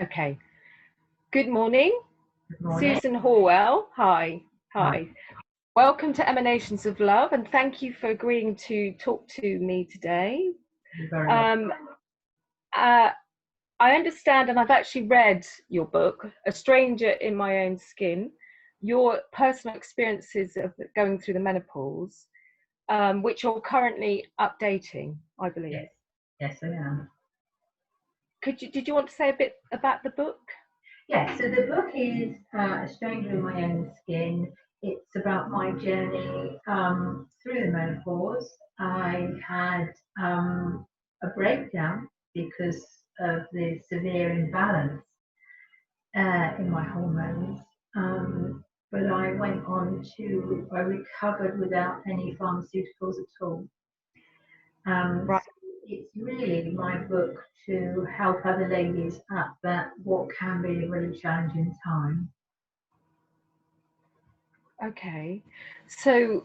Okay. Good morning, Good morning. Susan Horwell. Hi. Hi. Hi. Welcome to Emanations of Love, and thank you for agreeing to talk to me today. You're very welcome. I understand, and I've actually read your book, A Stranger in My Own Skin, your personal experiences of going through the menopause, which you're currently updating, I believe. Yes, yes, I am. Did you want to say a bit about the book? Yes, so the book is A Stranger in My Own Skin. It's about my journey through the menopause. I had a breakdown because of the severe imbalance in my hormones. But I recovered without any pharmaceuticals at all. Right. So it's really my book to help other ladies at that what can be a really challenging time. Okay. So,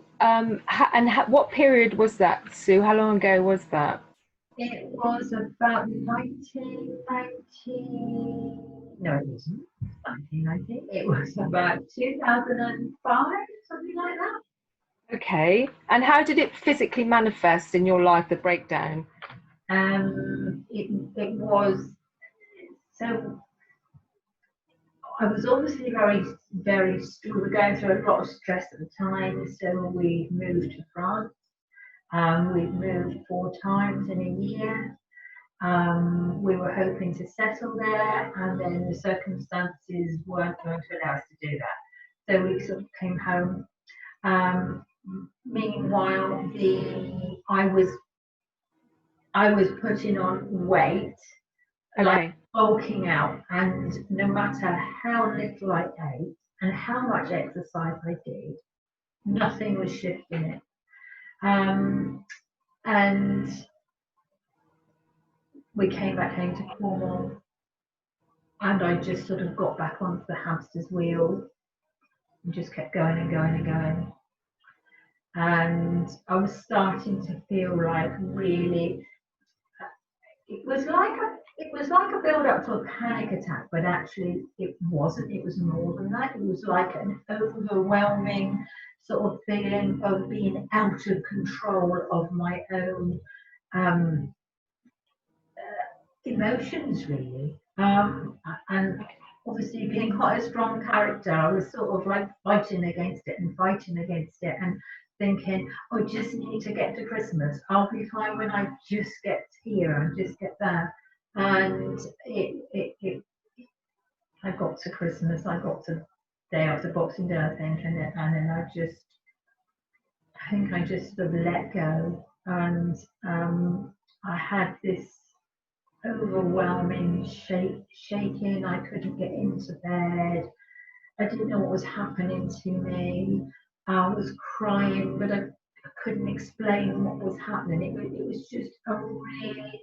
what period was that, Sue? How long ago was that? It was about 1990. No, it wasn't 1990. It was about 2005, something like that. Okay. And how did it physically manifest in your life, the breakdown? It was so. I was obviously very. We were going through a lot of stress at the time, so we moved to France. We've moved 4 times in a year. We were hoping to settle there, and then the circumstances weren't going to allow us to do that. So we sort of came home. Meanwhile, I was putting on weight, like bulking out, and no matter how little I ate and how much exercise I did, nothing was shifting it. And we came back home to Cornwall, and I just sort of got back onto the hamster's wheel and just kept going and going and going. And I was starting to feel like really, it was like a build up to a panic attack, but actually it wasn't. It was more than that. It was like an overwhelming sort of feeling of being out of control of my own emotions, really. And obviously, being quite a strong character, I was sort of like fighting against it and thinking, I just need to get to Christmas. I'll be fine when I just get here and just get there. And I got to Christmas, I got to day after Boxing Day, I think, and then I think I just sort of let go. And I had this overwhelming shaking. I couldn't get into bed. I didn't know what was happening to me. I was crying, but I couldn't explain what was happening. It was just a really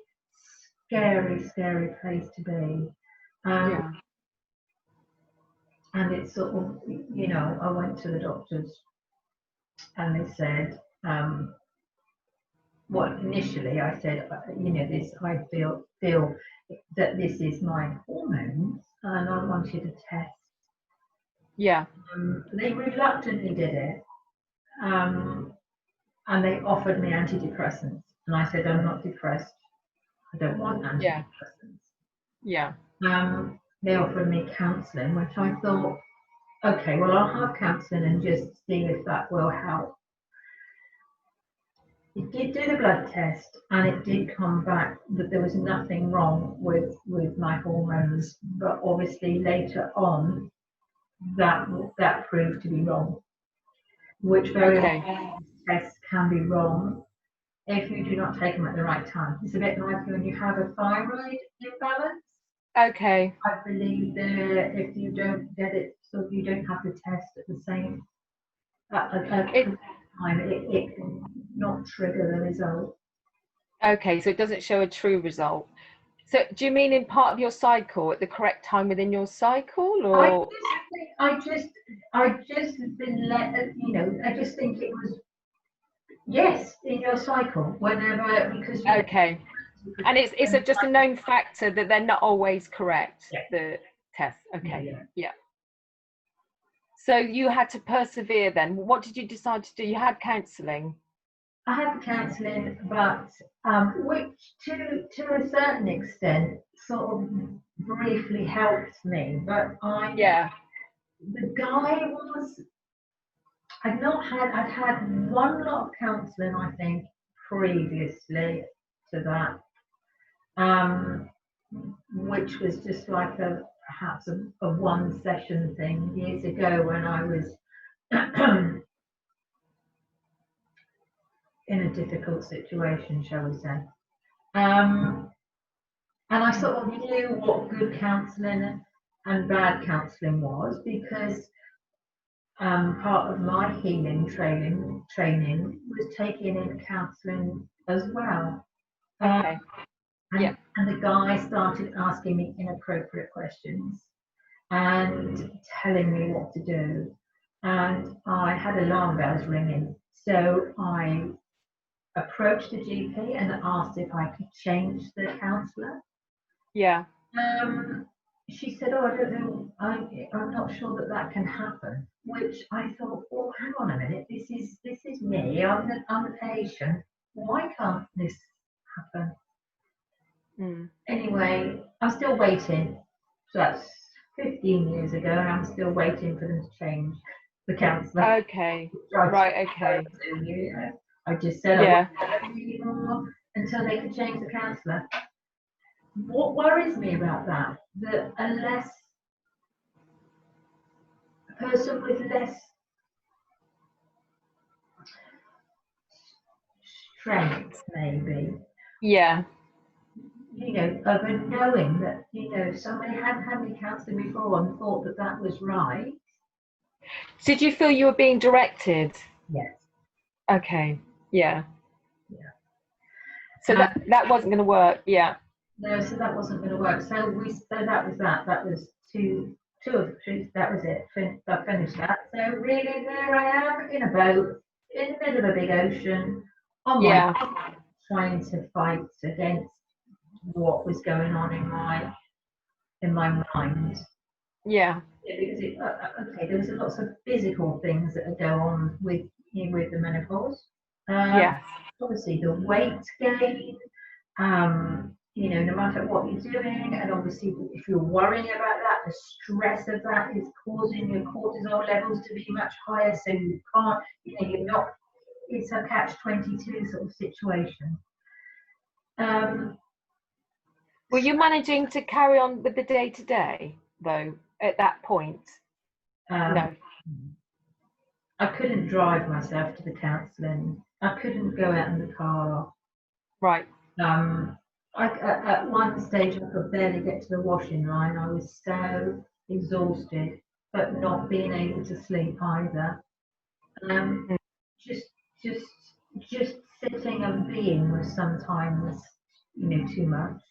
scary place to be. Yeah. And it's sort of, I went to the doctors and they said, well, initially I said, this, I feel that this is my hormones and I wanted a test. Yeah. They reluctantly did it, and they offered me antidepressants. And I said, I'm not depressed. I don't want antidepressants. Yeah. They offered me counselling, which I thought, okay, well, I'll have counselling and just see if that will help. It did do the blood test, and it did come back that there was nothing wrong with my hormones. But obviously, later on, that proved to be wrong, which very often tests can be wrong if you do not take them at the right time. It's a bit like when you have a thyroid imbalance. Okay. I believe that if you don't get it, so you don't have the test at the same time, it can not trigger the result. Okay, so it doesn't show a true result. So do you mean in part of your cycle, at the correct time within your cycle, or? I just been let, I just think it was, yes, in your cycle, whenever, because you Okay. And it's just a known factor that they're not always correct, Yeah. the tests. Okay. Yeah. Yeah. So you had to persevere then. What did you decide to do? You had counselling. I had counselling, but which to a certain extent sort of briefly helped me. But the guy was, I'd had one lot of counselling, I think, previously to that, which was just like perhaps a one session thing years ago when I was in a difficult situation, shall we say. And I sort of knew what good counselling and bad counselling was, because part of my healing training was taking in counselling as well. Okay. And the guy started asking me inappropriate questions and telling me what to do. And I had alarm bells ringing. So I approached the GP and asked if I could change the counsellor. Yeah. She said, "Oh, I don't know. I'm not sure that can happen." Which I thought, "Well, hang on a minute. This is me. I'm the patient. Why can't this happen?" Anyway, I'm still waiting. So that's 15 years ago, and I'm still waiting for them to change the counsellor. Okay. Right. Okay. I just said I won't have any more until they can change the counsellor. What worries me about that a person with less strength, maybe. Yeah. Of a knowing that, if somebody hadn't had any counselling before and thought that was right. Did you feel you were being directed? Yes. Okay. Yeah. Yeah. So that wasn't going to work. Yeah. No, so that wasn't going to work. So that was that. That was two of the truths. That was it. I finished that. So really, there I am in a boat in the middle of a big ocean, on my own, trying to fight against what was going on in my mind. Yeah. Because there was lots of physical things that go on with the menopause. Obviously the weight gain. No matter what you're doing, and obviously if you're worrying about that, the stress of that is causing your cortisol levels to be much higher, so you can't, you're not, it's a catch-22 sort of situation. Were you managing to carry on with the day-to-day, though, at that point? No. I couldn't drive myself to the counselling. I couldn't go out in the car. Right. At one stage, I could barely get to the washing line. I was so exhausted, but not being able to sleep either. Just sitting and being was sometimes, too much.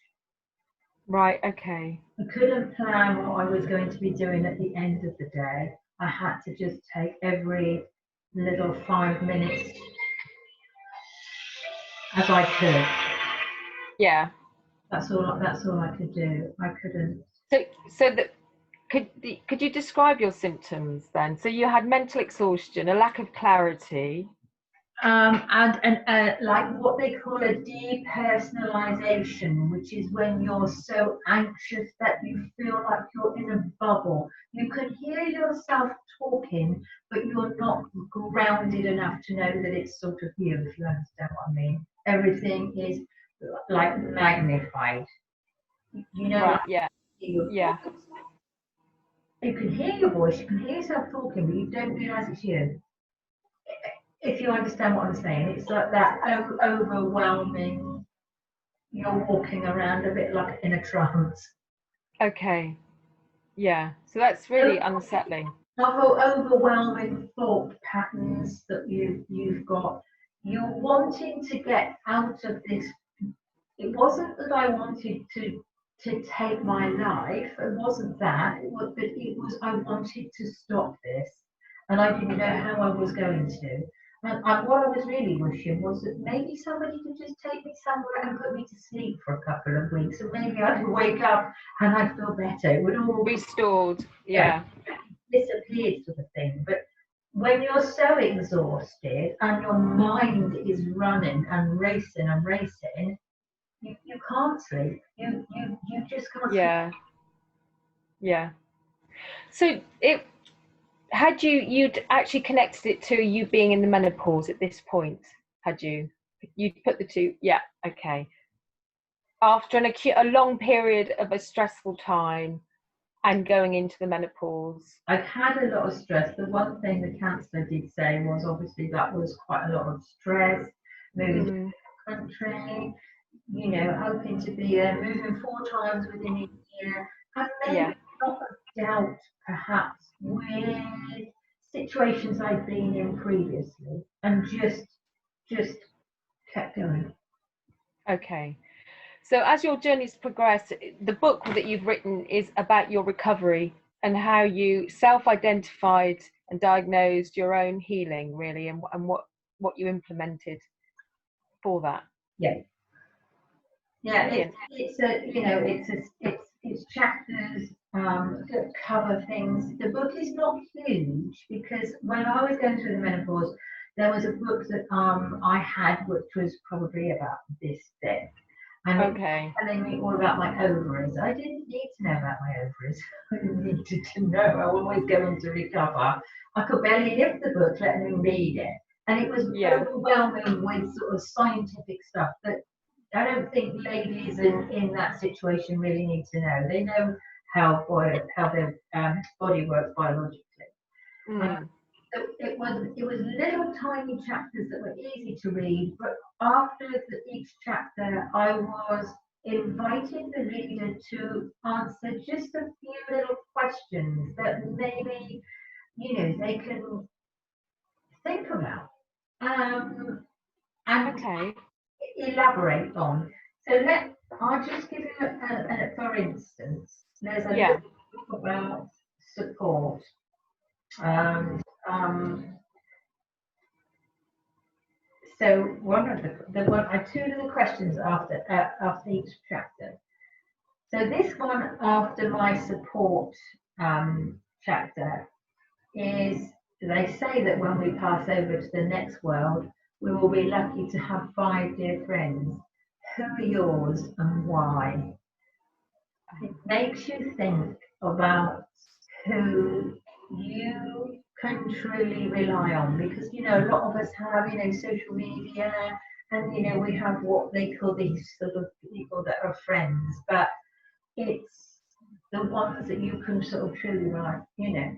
Right. Okay. I couldn't plan what I was going to be doing at the end of the day. I had to just take every little 5 minutes as I could. Yeah. That's all I could do. I couldn't. Could you describe your symptoms then? So you had mental exhaustion, a lack of clarity. And like what they call a depersonalization, which is when you're so anxious that you feel like you're in a bubble. You can hear yourself talking, but you're not grounded enough to know that it's sort of you, if you understand what I mean. Everything is like magnified. Right, yeah. Yeah. You can hear your voice, you can hear yourself talking, but you don't realise it's you. If you understand what I'm saying, it's like that overwhelming, you're walking around a bit like in a trance. Okay. Yeah. So that's really unsettling. Overwhelming thought patterns that you've got. You're wanting to get out of this. It wasn't that I wanted to take my life. It wasn't that. But it was I wanted to stop this, and I didn't know how I was going to. And what I was really wishing was that maybe somebody could just take me somewhere and put me to sleep for a couple of weeks, and maybe I'd wake up and I'd feel better. It would all Restored. Yeah. disappeared, sort of thing. But when you're so exhausted and your mind is running and racing and racing, you can't sleep. You just can't sleep. Yeah. Yeah. So you'd actually connected it to you being in the menopause at this point, had you? You'd put the two, yeah, okay. After a long period of a stressful time and going into the menopause. I've had a lot of stress. The one thing the counsellor did say was obviously that was quite a lot of stress, moving to a country, you know, hoping to be moving 4 times within a year, and maybe a lot of doubt perhaps with situations I've been in previously, and just kept going. Okay. So as your journey's progressed, the book that you've written is about your recovery and how you self-identified and diagnosed your own healing, really, and what you implemented for that. Yeah. It's a, you know, it's chapters that cover things. The book is not huge because when I was going through the menopause, there was a book that I had which was probably about this thick. And okay. telling me all about my ovaries. I didn't need to know about my ovaries. I needed to know. I was always going to recover. I could barely lift the book, let me read it. And it was overwhelming with sort of scientific stuff that I don't think ladies in that situation really need to know. They know how their body works biologically. So it was little tiny chapters that were easy to read, but after each chapter, I was inviting the reader to answer just a few little questions that maybe, you know, they can think about and elaborate on. So I'll just give you for instance, there's a book about support. So one of two little questions after each chapter. So this one after my support chapter is, they say that when we pass over to the next world, we will be lucky to have 5 dear friends. Who are yours and why? It makes you think about who you can truly rely on, because you know a lot of us have, you know, social media, and you know we have what they call these sort of people that are friends, but it's the ones that you can sort of truly rely, you know,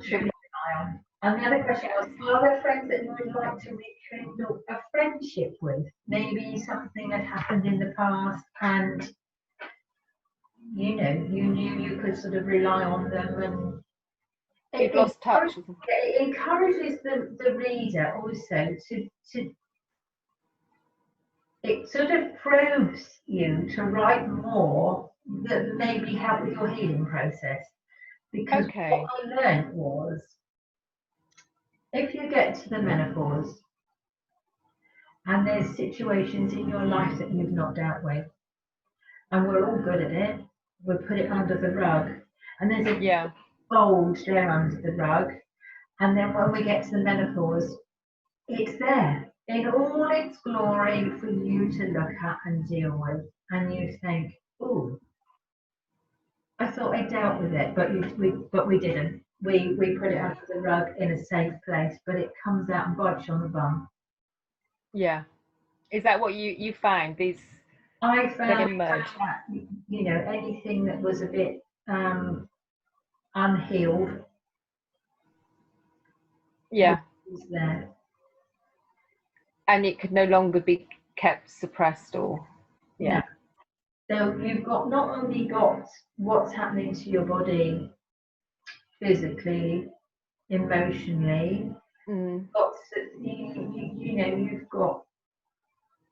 truly rely on. And the other question was, are there friends that you would like to rekindle a friendship with? Maybe something that happened in the past and you know, you knew you could sort of rely on them, and you've lost touch. It encourages the reader also to it sort of probes you to write more that maybe help with your healing process. Because what I learned was, if you get to the menopause and there's situations in your life that you've not dealt with, and we're all good at it, we put it under the rug, and there's a bulge there under the rug, and then when we get to the menopause, it's there in all its glory for you to look at and deal with, and you think, "Oh, I thought I dealt with it, but we didn't. We put it under the rug in a safe place, but it comes out and bites you on the bum." Yeah, is that what you found? I found that, you know, anything that was a bit unhealed, was there, and it could no longer be kept suppressed or No. So you've got not only got what's happening to your body physically, emotionally, but you know, you've got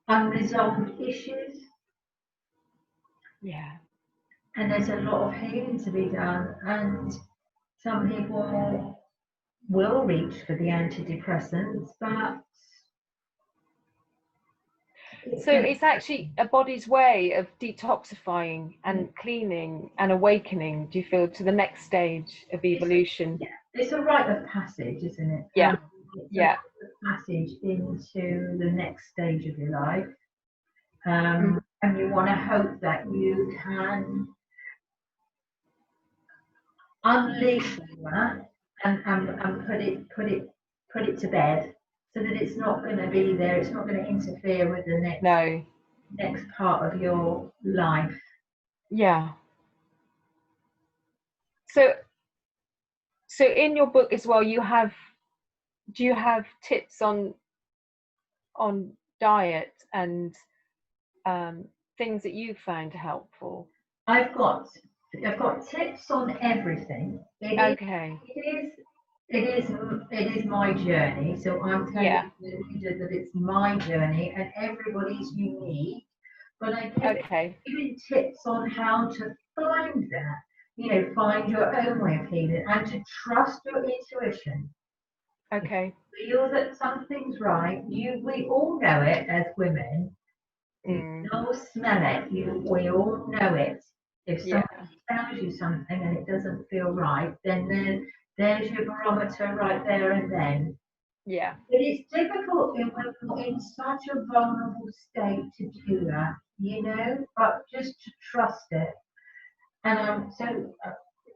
unresolved issues. Yeah. And there's a lot of healing to be done, and some people will reach for the antidepressants, but So it's actually a body's way of detoxifying and cleaning and awakening, do you feel, to the next stage of evolution? it's a rite of passage, isn't it? Yeah, It's a yeah. rite of passage into the next stage of your life. Mm. And you want to hope that you can unleash that and put it to bed so that it's not going to be there, it's not going to interfere with the No. next part of your life. Yeah. So in your book as well, do you have tips on diet and things that you found helpful? I've got tips on everything. Okay. It is my journey. So I'm telling Yeah. the reader that it's my journey and everybody's unique. But I Okay. give tips on how to find that. You know, find your own way of healing and to trust your intuition. Okay. Feel that something's right. We all know it as women. You Mm. all smell it. We all know it. If Yeah. somebody tells you something and it doesn't feel right, then there's your barometer right there and then. Yeah. It is difficult when we're in such a vulnerable state to do that, you know, but just to trust it. And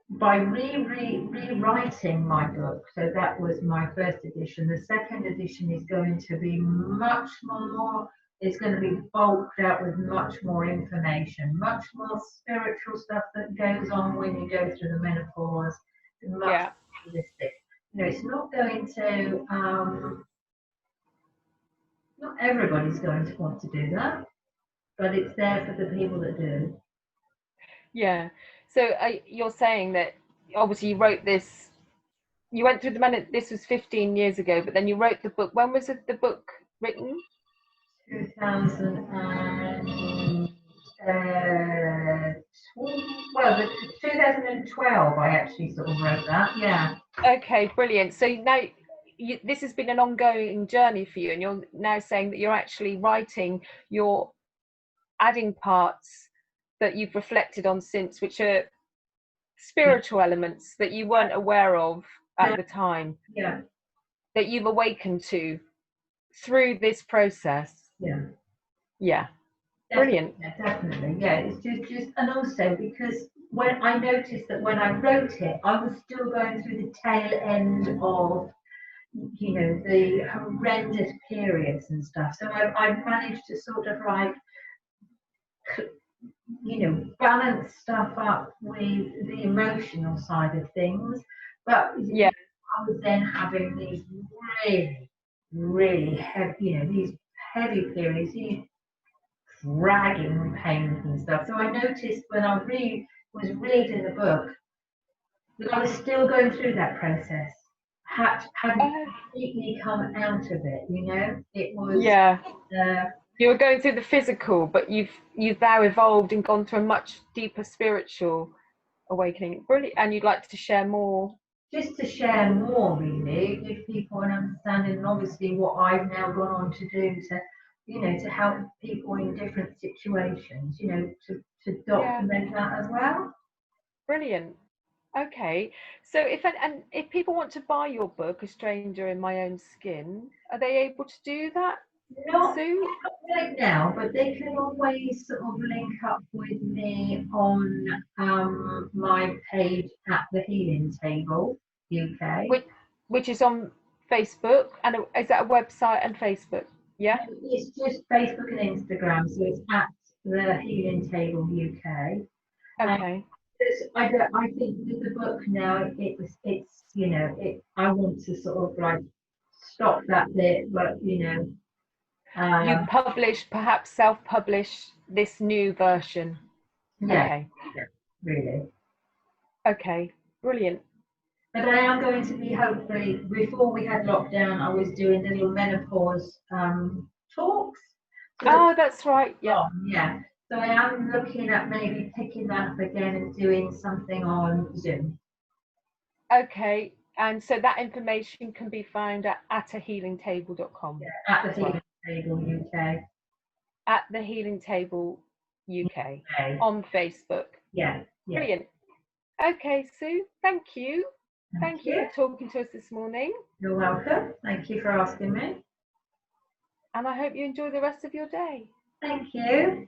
by rewriting my book, so that was my first edition. The second edition is going to be much more, it's going to be bulked out with much more information, much more spiritual stuff that goes on when you go through the menopause, much Yeah. holistic. You know, it's not going to, not everybody's going to want to do that, but it's there for the people that do. Yeah. So you're saying that obviously you wrote this, you went through this was 15 years ago, but then you wrote the book. When was the book written? 2000 and well, 2012. I actually sort of wrote that. Yeah. Okay, brilliant. So now this has been an ongoing journey for you, and you're now saying that you're actually writing, you're adding parts that you've reflected on since, which are spiritual elements that you weren't aware of at the time, Yeah. that you've awakened to through this process. Yeah. Yeah, brilliant. Definitely. Yeah. It's just, and also because when I noticed that when I wrote it, I was still going through the tail end of, you know, the horrendous periods and stuff. So I managed to sort of like, you know, balance stuff up with the emotional side of things. But Yeah, I was then having these really heavy, you know, these heavy periods, these dragging pains and stuff. So I noticed when I was reading the book that I was still going through that process. Hadn't completely come out of it, you know. It was yeah. uh, You were going through the physical, but you've now evolved and gone through a much deeper spiritual awakening. Brilliant. And you'd like to share more. just to share more, really, give people an understanding, and obviously what I've now gone on to do to, you know, to help people in different situations, you know, to Yeah, document that as well. brilliant. Okay, so if people want to buy your book, A Stranger in My Own Skin, are they able to do that Not soon? right now, but they can always sort of link up with me on my page at the Healing Table UK. Which is on Facebook, and is that a website and Facebook? Yeah. It's just Facebook and Instagram, so it's at the Healing Table UK. Okay. I think with the book now, it's you know, I want to sort of like stop that bit, but you know, You uh, perhaps self-publish this new version. yeah, Okay. yeah, really. Okay. Brilliant. But I am going to be hopefully, before we had lockdown, I was doing little menopause talks. Oh, that's right. Yeah. Yeah. So I am looking at maybe picking that up again and doing something on Zoom. Okay. And so that information can be found at ahealingtable.com. Yeah, at the Healing Table UK. At the Healing Table UK Okay. on Facebook. Yeah. Brilliant. Okay, Sue, thank you. Thank you for talking to us this morning. You're welcome. Thank you for asking me. And I hope you enjoy the rest of your day. Thank you.